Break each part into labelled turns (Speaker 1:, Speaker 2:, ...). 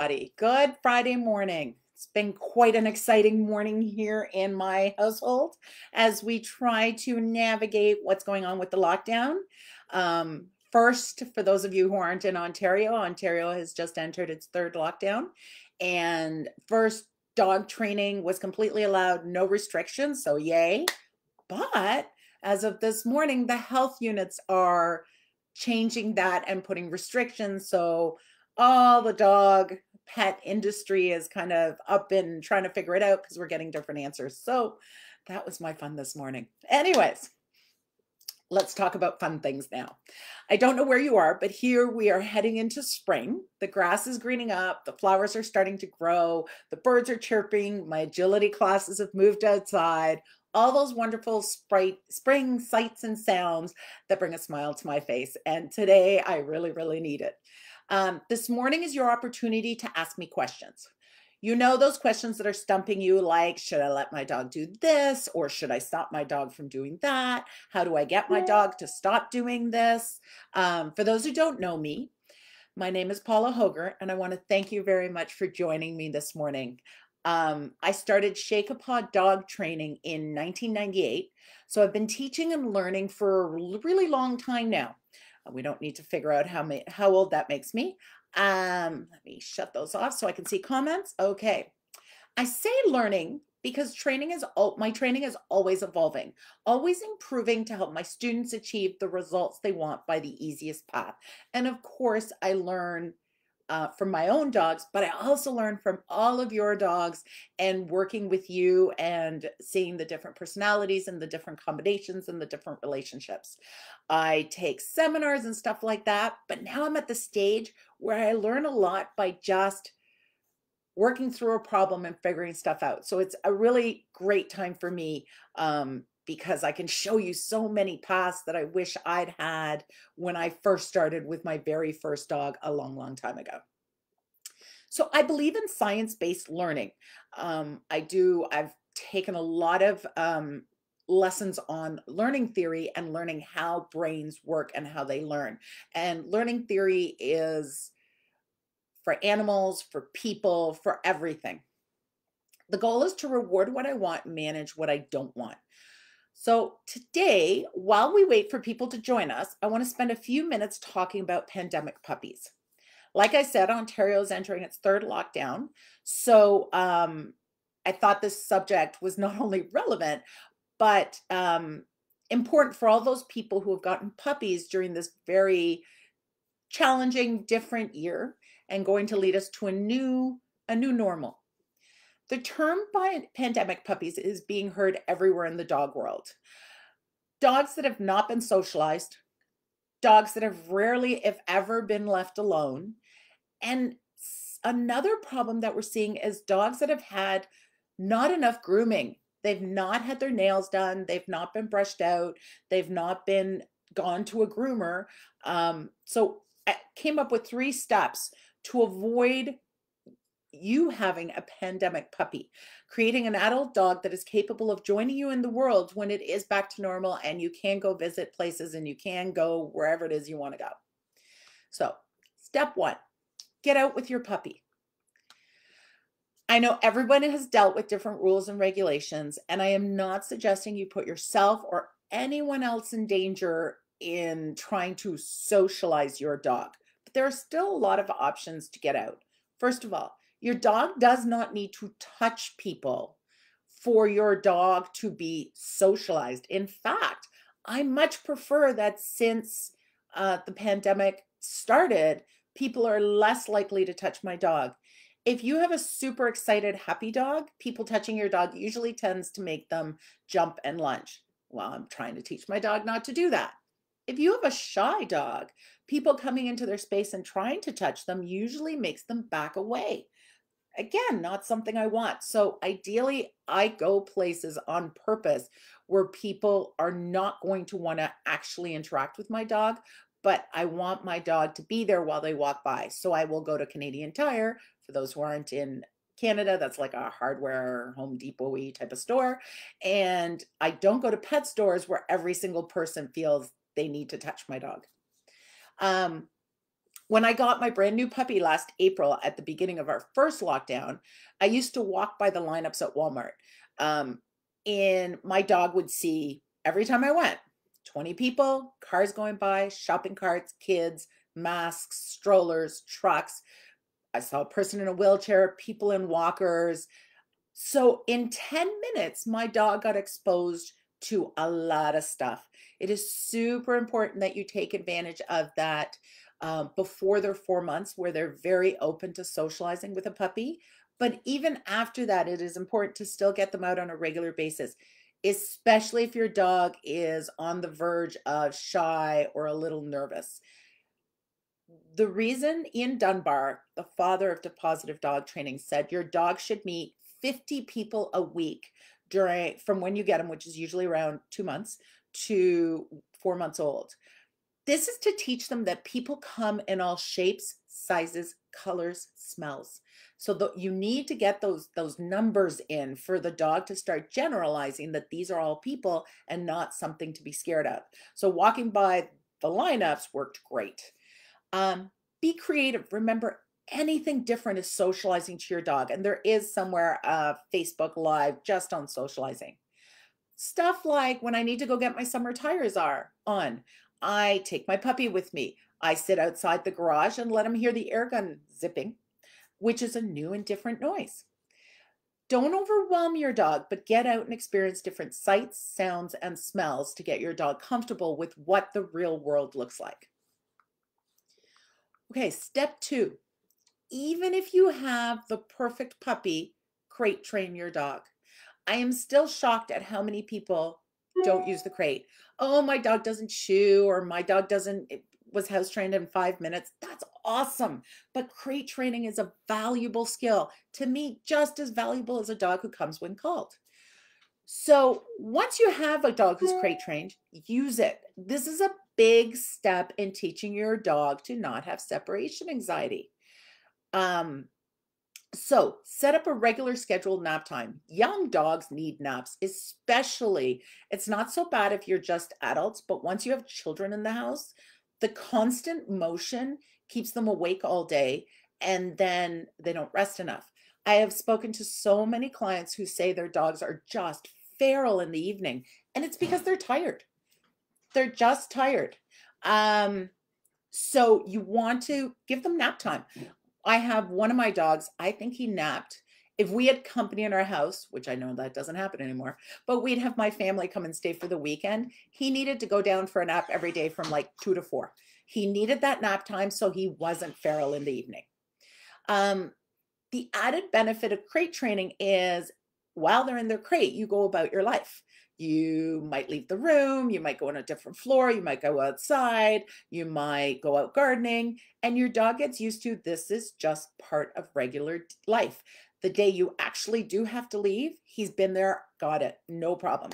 Speaker 1: everybody. Good Friday morning. It's been quite an exciting morning here in my household as we try to navigate what's going on with the lockdown. First, for those of you who aren't in Ontario, Ontario has just entered its third lockdown. And first, dog training was completely allowed, no restrictions, so yay. But as of this morning, the health units are changing that and putting restrictions. So all the dog pet industry is kind of up and trying to figure it out because we're getting different answers. So that was my fun this morning. Anyways, let's talk about fun things now. I don't know where you are, but here we are heading into spring. The grass is greening up, the flowers are starting to grow, the birds are chirping, my agility classes have moved outside. All those wonderful spring sights and sounds that bring a smile to my face. And today I really, really need it. This morning is your opportunity to ask me questions. You know those questions that are stumping you, like, should I let my dog do this? Or should I stop my dog from doing that? How do I get my dog to stop doing this? For those who don't know me, my name is Paula Hoger, and I want to thank you very much for joining me this morning. I started Shake-a-Paw dog training in 1998, so I've been teaching and learning for a really long time now. We don't need to figure out how old that makes me. Let me shut those off so I can see comments. Okay. I say learning because my training is always evolving, always improving to help my students achieve the results they want by the easiest path. And of course, I learn from my own dogs, but I also learn from all of your dogs and working with you and seeing the different personalities and the different combinations and the different relationships. I take seminars and stuff like that, but now I'm at the stage where I learn a lot by just working through a problem and figuring stuff out. So it's a really great time for me because I can show you so many paths that I wish I'd had when I first started with my very first dog a long, long time ago. So I believe in science-based learning. I've taken a lot of lessons on learning theory and learning how brains work and how they learn. And learning theory is for animals, for people, for everything. The goal is to reward what I want, manage what I don't want. So today, while we wait for people to join us, I want to spend a few minutes talking about pandemic puppies. Like I said, Ontario is entering its third lockdown. So I thought this subject was not only relevant, but important for all those people who have gotten puppies during this very challenging, different year and going to lead us to a new normal. The term pandemic puppies is being heard everywhere in the dog world. Dogs that have not been socialized, dogs that have rarely, if ever, been left alone. And another problem that we're seeing is dogs that have had not enough grooming. They've not had their nails done. They've not been brushed out. They've not been gone to a groomer. So I came up with 3 steps to avoid you having a pandemic puppy, creating an adult dog that is capable of joining you in the world when it is back to normal and you can go visit places and you can go wherever it is you want to go. So step 1, get out with your puppy. I know everyone has dealt with different rules and regulations, and I am not suggesting you put yourself or anyone else in danger in trying to socialize your dog, but there are still a lot of options to get out. First of all, your dog does not need to touch people for your dog to be socialized. In fact, I much prefer that since the pandemic started, people are less likely to touch my dog. If you have a super excited, happy dog, people touching your dog usually tends to make them jump and lunge. Well, I'm trying to teach my dog not to do that. If you have a shy dog, people coming into their space and trying to touch them usually makes them back away. Again, not something I want. So ideally, I go places on purpose where people are not going to want to actually interact with my dog, but I want my dog to be there while they walk by. So I will go to Canadian Tire. For those who aren't in Canada, that's like a hardware Home Depot-y type of store. And I don't go to pet stores where every single person feels they need to touch my dog. When I got my brand new puppy last April at the beginning of our first lockdown, I used to walk by the lineups at Walmart. Um, and my dog would see every time I went 20 people, cars going by, shopping carts, kids, masks, strollers, trucks. I saw a person in a wheelchair, people in walkers. So in 10 minutes, my dog got exposed to a lot of stuff. It is super important that you take advantage of that before they're 4 months, where they're very open to socializing with a puppy. But even after that, it is important to still get them out on a regular basis, especially if your dog is on the verge of shy or a little nervous. The reason Ian Dunbar, the father of positive dog training, said your dog should meet 50 people a week during from when you get them, which is usually around 2 months to 4 months old. This is to teach them that people come in all shapes, sizes, colors, smells. So you need to get those numbers in for the dog to start generalizing that these are all people and not something to be scared of. So walking by the lineups worked great. Be creative. Remember, anything different is socializing to your dog. And there is somewhere Facebook Live just on socializing. Stuff like when I need to go get my summer tires are on, I take my puppy with me. I sit outside the garage and let him hear the air gun zipping, which is a new and different noise. Don't overwhelm your dog, but get out and experience different sights, sounds, and smells to get your dog comfortable with what the real world looks like. Okay, step 2. Even if you have the perfect puppy, crate train your dog. I am still shocked at how many people don't use the crate. Oh, my dog doesn't chew, or my dog was house trained in 5 minutes. That's awesome. But crate training is a valuable skill. To me, just as valuable as a dog who comes when called. So once you have a dog who's crate trained, use it. This is a big step in teaching your dog to not have separation anxiety. So set up a regular scheduled nap time. Young dogs need naps, especially. It's not so bad if you're just adults, but once you have children in the house, the constant motion keeps them awake all day, and then they don't rest enough. I have spoken to so many clients who say their dogs are just feral in the evening, and it's because they're tired. They're just tired. So you want to give them nap time. I have one of my dogs, I think he napped. If we had company in our house, which I know that doesn't happen anymore, but we'd have my family come and stay for the weekend. He needed to go down for a nap every day from like 2 to 4. He needed that nap time so he wasn't feral in the evening. The added benefit of crate training is while they're in their crate, you go about your life. You might leave the room, you might go on a different floor, you might go outside, you might go out gardening, and your dog gets used to this is just part of regular life. The day you actually do have to leave, he's been there, got it, no problem.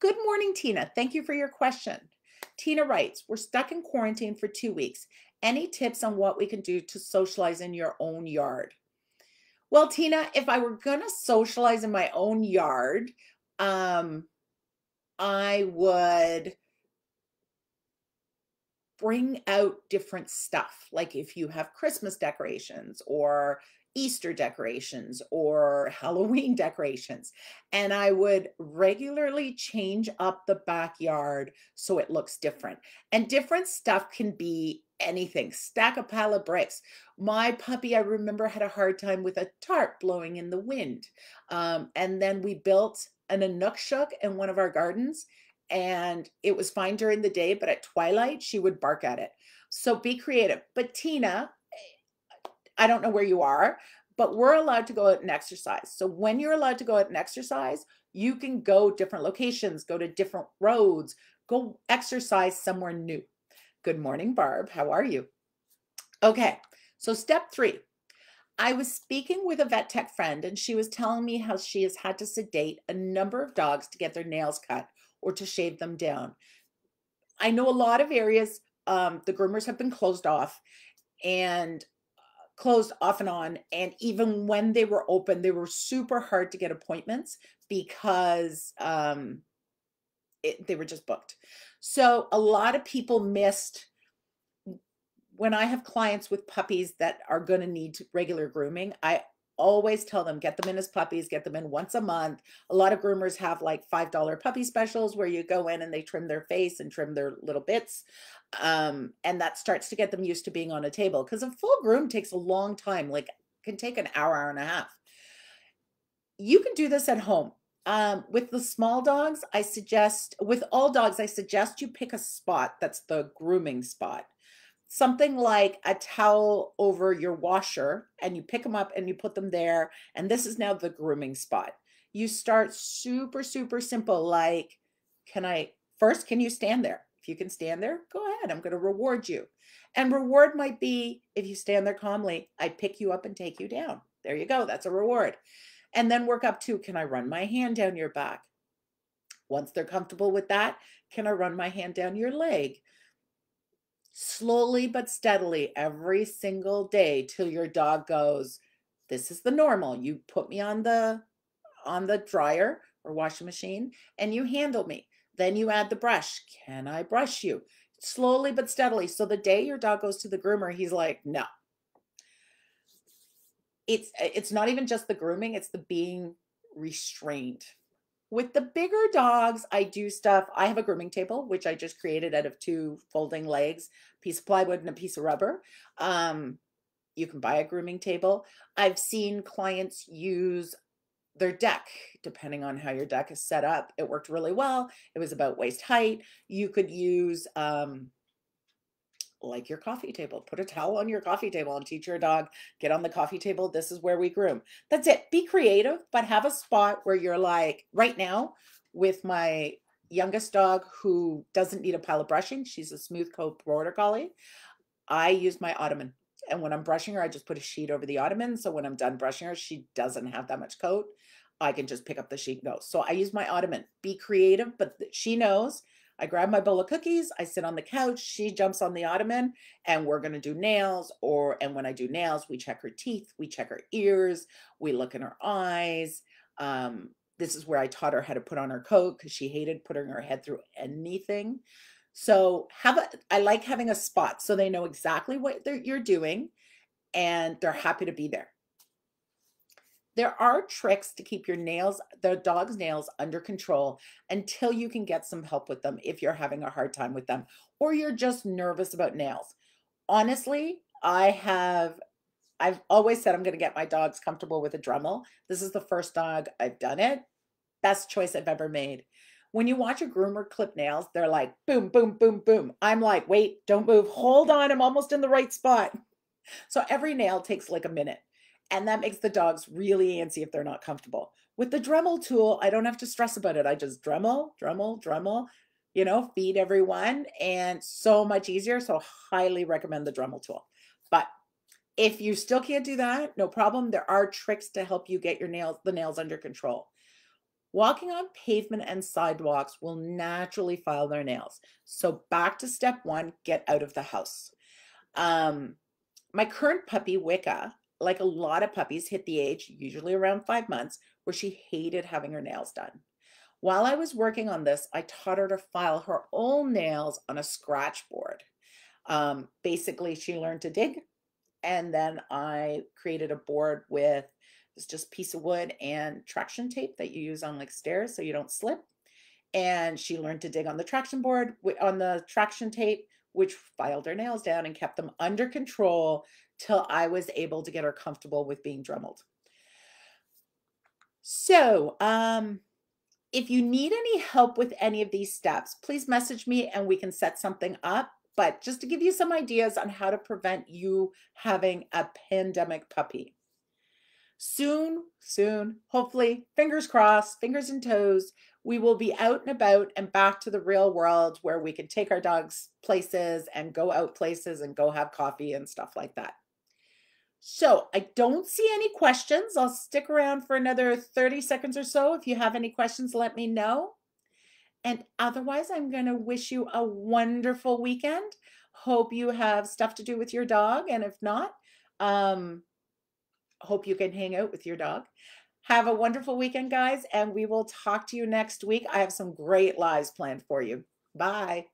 Speaker 1: Good morning, Tina. Thank you for your question. Tina writes, we're stuck in quarantine for 2 weeks. Any tips on what we can do to socialize in your own yard? Well, Tina, if I were going to socialize in my own yard, I would bring out different stuff. Like if you have Christmas decorations or Easter decorations or Halloween decorations, and I would regularly change up the backyard so it looks different. And different stuff can be anything. Stack a pile of bricks. My puppy, I remember, had a hard time with a tarp blowing in the wind. And then we built an Inukshuk in one of our gardens, and it was fine during the day, but at twilight, she would bark at it. So be creative. But Tina, I don't know where you are, but we're allowed to go out and exercise. So when you're allowed to go out and exercise, you can go different locations, go to different roads, go exercise somewhere new. Good morning, Barb. How are you? Okay, so step 3. I was speaking with a vet tech friend, and she was telling me how she has had to sedate a number of dogs to get their nails cut or to shave them down. I know a lot of areas, the groomers have been closed off and on. And even when they were open, they were super hard to get appointments because they were just booked. So a lot of people missed when I have clients with puppies that are going to need regular grooming, I always tell them get them in as puppies, get them in once a month. A lot of groomers have like $5 puppy specials where you go in and they trim their face and trim their little bits. And that starts to get them used to being on a table, because a full groom takes a long time, like can take an hour, hour and a half. You can do this at home. With the small dogs, with all dogs, I suggest you pick a spot that's the grooming spot. Something like a towel over your washer, and you pick them up and you put them there. And this is now the grooming spot. You start super, super simple. Like, can you stand there? If you can stand there, go ahead. I'm going to reward you. And reward might be, if you stand there calmly, I pick you up and take you down. There you go. That's a reward. And then work up to, can I run my hand down your back? Once they're comfortable with that, can I run my hand down your leg? Slowly but steadily every single day till your dog goes, this is the normal. You put me on the dryer or washing machine and you handle me. Then you add the brush. Can I brush you? Slowly but steadily. So the day your dog goes to the groomer, he's like, no. It's not even just the grooming, it's the being restrained. With the bigger dogs, I do stuff. I have a grooming table, which I just created out of 2 folding legs, a piece of plywood and a piece of rubber. You can buy a grooming table. I've seen clients use their deck, depending on how your deck is set up. It worked really well. It was about waist height. You could use like your coffee table. Put a towel on your coffee table and teach your dog, get on the coffee table. This is where we groom. That's it. Be creative, but have a spot where you're like, right now with my youngest dog who doesn't need a pile of brushing. She's a smooth coat border collie. I use my ottoman. And when I'm brushing her, I just put a sheet over the ottoman. So when I'm done brushing her, she doesn't have that much coat. I can just pick up the sheet and go. So I use my ottoman. Be creative, but she knows. I grab my bowl of cookies, I sit on the couch, she jumps on the ottoman, and we're going to do nails. And when I do nails, we check her teeth, we check her ears, we look in her eyes. This is where I taught her how to put on her coat because she hated putting her head through anything. So I like having a spot so they know exactly what you're doing and they're happy to be there. There are tricks to keep the dog's nails under control until you can get some help with them if you're having a hard time with them or you're just nervous about nails. Honestly, I've always said I'm going to get my dogs comfortable with a Dremel. This is the first dog I've done it. Best choice I've ever made. When you watch a groomer clip nails, they're like, boom, boom, boom, boom. I'm like, wait, don't move. Hold on. I'm almost in the right spot. So every nail takes like a minute. And that makes the dogs really antsy if they're not comfortable. With the Dremel tool, I don't have to stress about it. I just Dremel, Dremel, Dremel, feed everyone, and so much easier. So highly recommend the Dremel tool. But if you still can't do that, no problem. There are tricks to help you get the nails under control. Walking on pavement and sidewalks will naturally file their nails. So back to step 1, get out of the house. My current puppy, Wicca, like a lot of puppies, hit the age, usually around 5 months, where she hated having her nails done. While I was working on this, I taught her to file her own nails on a scratch board. Basically, she learned to dig, and then I created a board with just a piece of wood and traction tape that you use on like stairs so you don't slip. And she learned to dig on the traction board, on the traction tape, which filed her nails down and kept them under control till I was able to get her comfortable with being Dremeled. So, if you need any help with any of these steps, please message me and we can set something up. But just to give you some ideas on how to prevent you having a pandemic puppy. Soon, hopefully, fingers crossed, fingers and toes, we will be out and about and back to the real world where we can take our dogs places and go out places and go have coffee and stuff like that. So I don't see any questions. I'll stick around for another 30 seconds or so. If you have any questions, let me know. And otherwise, I'm going to wish you a wonderful weekend. Hope you have stuff to do with your dog. And if not, hope you can hang out with your dog. Have a wonderful weekend, guys, and we will talk to you next week. I have some great lives planned for you. Bye.